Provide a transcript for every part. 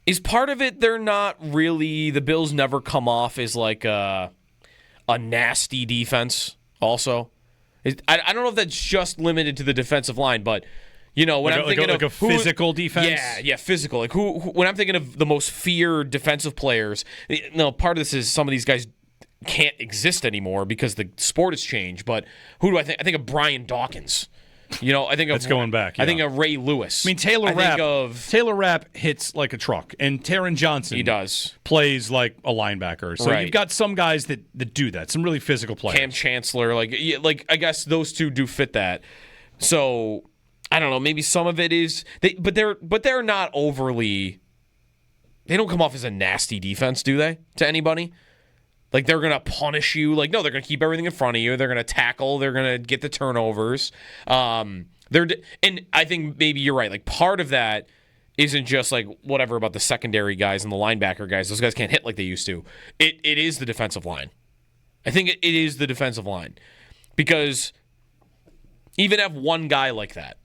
Is part of it they're not really, the Bills never come off as like a nasty defense also? I don't know if that's just limited to the defensive line, but when I'm thinking of a physical defense? Yeah, physical. Like who when I'm thinking of the most feared defensive players, part of this is some of these guys can't exist anymore because the sport has changed, but who do I think? I think of Brian Dawkins. I think of That's going back. I think of Ray Lewis. I mean, Taylor Rapp hits like a truck, and Taron Johnson plays like a linebacker. So you've got some guys that do that, some really physical players. Cam Chancellor, like I guess those two do fit that. So I don't know. Maybe some of it is, but they're not overly. They don't come off as a nasty defense, do they? To anybody? Like, they're going to punish you. Like, no, they're going to keep everything in front of you. They're going to tackle. They're going to get the turnovers. And I think maybe you're right. Like, part of that isn't just, like, whatever about the secondary guys and the linebacker guys. Those guys can't hit like they used to. It is the defensive line. I think it is the defensive line. Because even have one guy like that,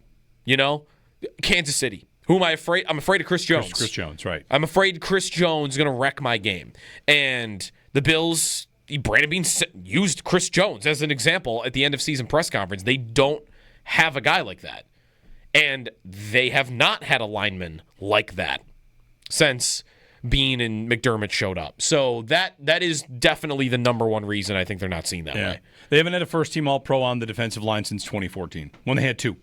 Kansas City. Who am I afraid? I'm afraid of Chris Jones. Chris Jones, right. I'm afraid Chris Jones is going to wreck my game. And the Bills, Brandon Beane used Chris Jones as an example at the end of season press conference. They don't have a guy like that. And they have not had a lineman like that since Beane and McDermott showed up. So that is definitely the number one reason I think they're not seeing that way. They haven't had a first-team All-Pro on the defensive line since 2014, when they had two.